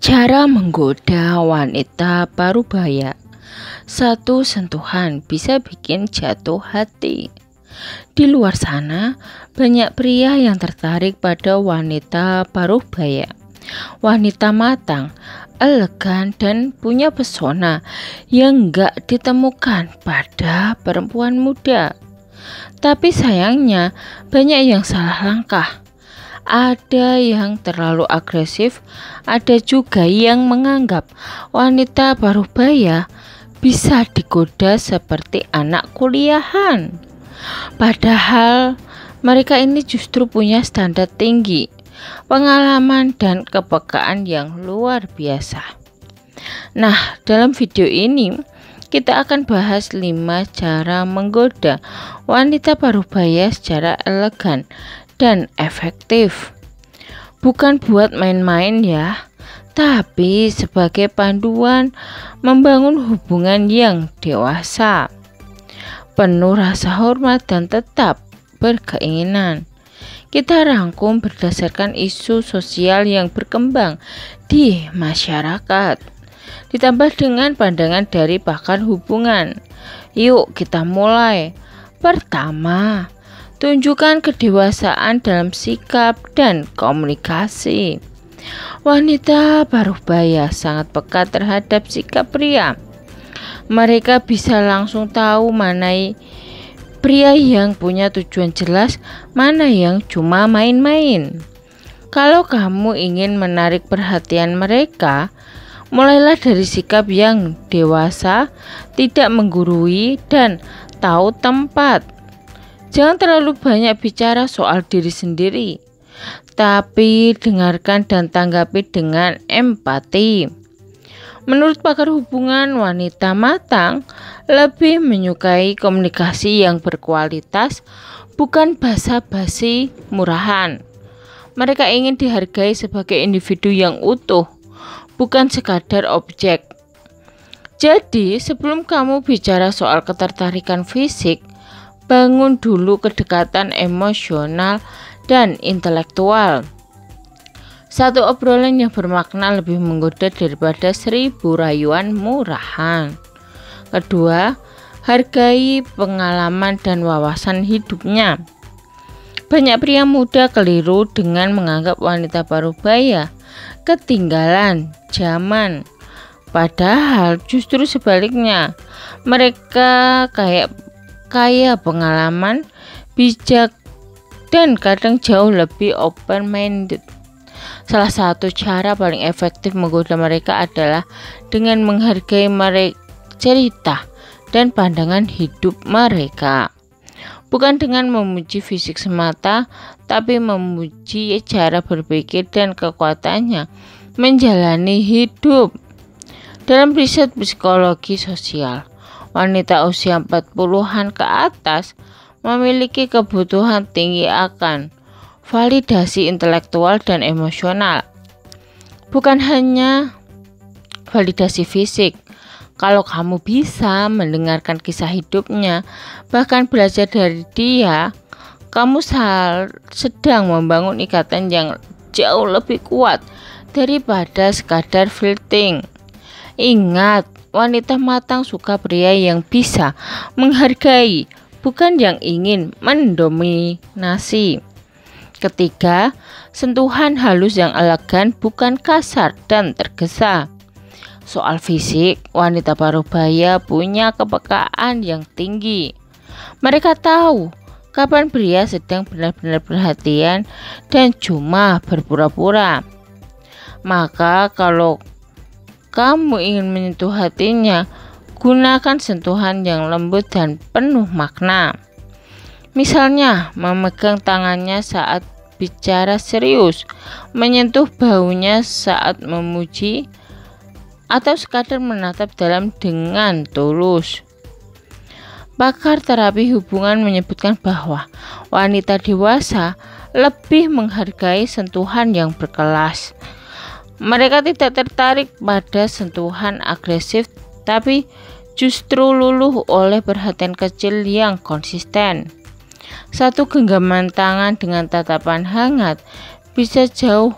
Cara menggoda wanita parubaya. Satu sentuhan bisa bikin jatuh hati. Di luar sana, banyak pria yang tertarik pada wanita parubaya. Wanita matang, elegan, dan punya pesona yang gak ditemukan pada perempuan muda. Tapi sayangnya, banyak yang salah langkah. Ada yang terlalu agresif, ada juga yang menganggap wanita parubaya bisa digoda seperti anak kuliahan. Padahal mereka ini justru punya standar tinggi, pengalaman dan kepekaan yang luar biasa. Nah, dalam video ini kita akan bahas 5 cara menggoda wanita parubaya secara elegan dan efektif. Bukan buat main-main ya, tapi sebagai panduan membangun hubungan yang dewasa, penuh rasa hormat dan tetap berkeinginan. Kita rangkum berdasarkan isu sosial yang berkembang di masyarakat, ditambah dengan pandangan dari pakar hubungan. Yuk kita mulai. Pertama, tunjukkan kedewasaan dalam sikap dan komunikasi. Wanita parubaya sangat peka terhadap sikap pria. Mereka bisa langsung tahu mana pria yang punya tujuan jelas, mana yang cuma main-main. Kalau kamu ingin menarik perhatian mereka, mulailah dari sikap yang dewasa, tidak menggurui, dan tahu tempat. Jangan terlalu banyak bicara soal diri sendiri, tapi dengarkan dan tanggapi dengan empati. Menurut pakar hubungan, wanita matang lebih menyukai komunikasi yang berkualitas, bukan basa-basi murahan. Mereka ingin dihargai sebagai individu yang utuh, bukan sekadar objek. Jadi, sebelum kamu bicara soal ketertarikan fisik, bangun dulu kedekatan emosional dan intelektual. Satu obrolan yang bermakna lebih menggoda daripada 1000 rayuan murahan. Kedua, hargai pengalaman dan wawasan hidupnya. Banyak pria muda keliru dengan menganggap wanita parubaya ketinggalan zaman. Padahal justru sebaliknya, mereka kaya pengalaman, bijak, dan kadang jauh lebih open-minded. Salah satu cara paling efektif menggoda mereka adalah dengan menghargai cerita dan pandangan hidup mereka. Bukan dengan memuji fisik semata, tapi memuji cara berpikir dan kekuatannya menjalani hidup. Dalam riset psikologi sosial, wanita usia 40-an ke atas memiliki kebutuhan tinggi akan validasi intelektual dan emosional. Bukan hanya validasi fisik. Kalau kamu bisa mendengarkan kisah hidupnya, bahkan belajar dari dia, kamu sedang membangun ikatan yang jauh lebih kuat daripada sekadar flirting. Ingat, wanita matang suka pria yang bisa menghargai, bukan yang ingin mendominasi. Ketiga, sentuhan halus yang elegan, bukan kasar dan tergesa. Soal fisik, wanita parubaya punya kepekaan yang tinggi. Mereka tahu kapan pria sedang benar-benar perhatian dan cuma berpura-pura. Maka kalau kamu ingin menyentuh hatinya, gunakan sentuhan yang lembut dan penuh makna. Misalnya, memegang tangannya saat bicara serius, menyentuh baunya saat memuji, atau sekadar menatap dalam dengan tulus. Pakar terapi hubungan menyebutkan bahwa wanita dewasa lebih menghargai sentuhan yang berkelas. Mereka tidak tertarik pada sentuhan agresif, tapi justru luluh oleh perhatian kecil yang konsisten. Satu genggaman tangan dengan tatapan hangat bisa jauh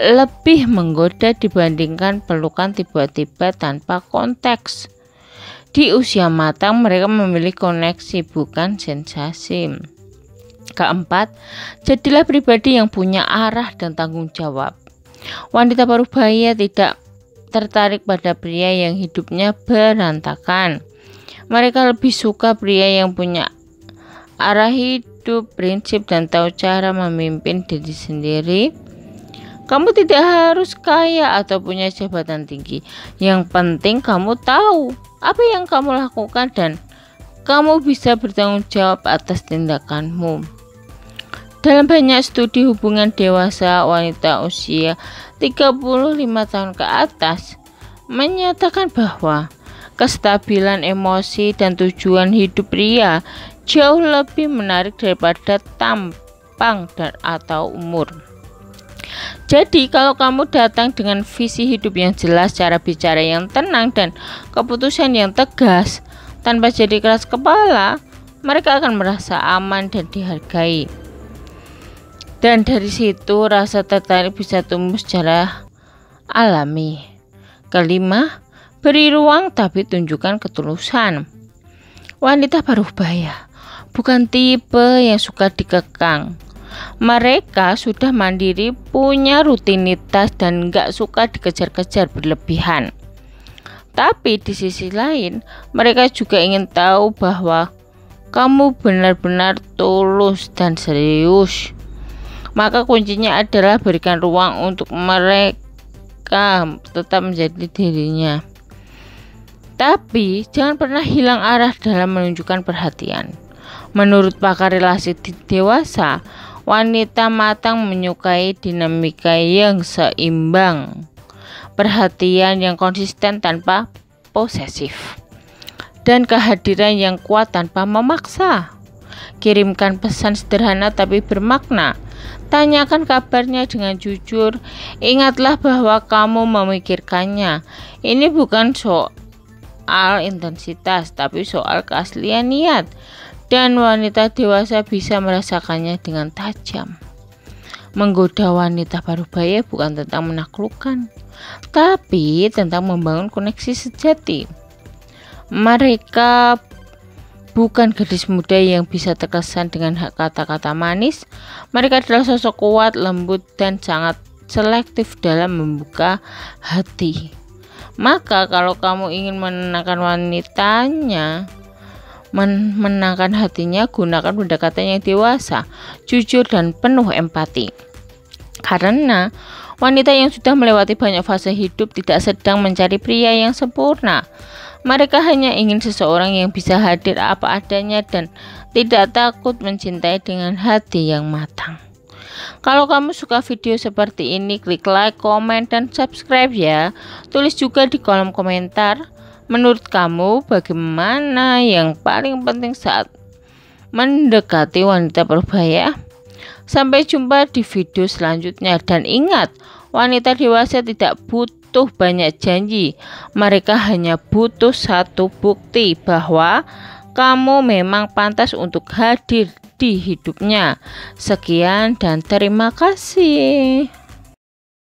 lebih menggoda dibandingkan pelukan tiba-tiba tanpa konteks. Di usia matang mereka memilih koneksi bukan sensasi. Keempat, jadilah pribadi yang punya arah dan tanggung jawab. Wanita parubaya tidak tertarik pada pria yang hidupnya berantakan. Mereka lebih suka pria yang punya arah hidup, prinsip, dan tahu cara memimpin diri sendiri. Kamu tidak harus kaya atau punya jabatan tinggi. Yang penting kamu tahu apa yang kamu lakukan dan kamu bisa bertanggung jawab atas tindakanmu. Dalam banyak studi hubungan dewasa, wanita usia 35 tahun ke atas menyatakan bahwa kestabilan emosi dan tujuan hidup pria jauh lebih menarik daripada tampang dan atau umur. Jadi kalau kamu datang dengan visi hidup yang jelas, cara bicara yang tenang, dan keputusan yang tegas tanpa jadi keras kepala, mereka akan merasa aman dan dihargai. Dan dari situ rasa tertarik bisa tumbuh secara alami. Kelima, beri ruang tapi tunjukkan ketulusan. Wanita parubaya bukan tipe yang suka dikekang. Mereka sudah mandiri, punya rutinitas, dan gak suka dikejar-kejar berlebihan. Tapi di sisi lain, mereka juga ingin tahu bahwa kamu benar-benar tulus dan serius. Maka kuncinya adalah berikan ruang untuk mereka tetap menjadi dirinya. Tapi jangan pernah hilang arah dalam menunjukkan perhatian. Menurut pakar relasi dewasa, wanita matang menyukai dinamika yang seimbang, perhatian yang konsisten tanpa posesif, dan kehadiran yang kuat tanpa memaksa. Kirimkan pesan sederhana tapi bermakna. Tanyakan kabarnya dengan jujur. Ingatlah bahwa kamu memikirkannya. Ini bukan soal intensitas, tapi soal keaslian niat. Dan wanita dewasa bisa merasakannya dengan tajam. Menggoda wanita parubaya bukan tentang menaklukkan, tapi tentang membangun koneksi sejati. Mereka bukan gadis muda yang bisa terkesan dengan kata-kata manis. Mereka adalah sosok kuat, lembut, dan sangat selektif dalam membuka hati. Maka kalau kamu ingin menenangkan hatinya, gunakan pendekatan yang dewasa, jujur, dan penuh empati. Karena wanita yang sudah melewati banyak fase hidup tidak sedang mencari pria yang sempurna. Mereka hanya ingin seseorang yang bisa hadir apa adanya dan tidak takut mencintai dengan hati yang matang. Kalau kamu suka video seperti ini, klik like, komen, dan subscribe ya. Tulis juga di kolom komentar, menurut kamu bagaimana yang paling penting saat mendekati wanita parubaya? Sampai jumpa di video selanjutnya, dan ingat, wanita dewasa tidak butuh banyak janji. Mereka hanya butuh satu bukti bahwa kamu memang pantas untuk hadir di hidupnya. Sekian dan terima kasih.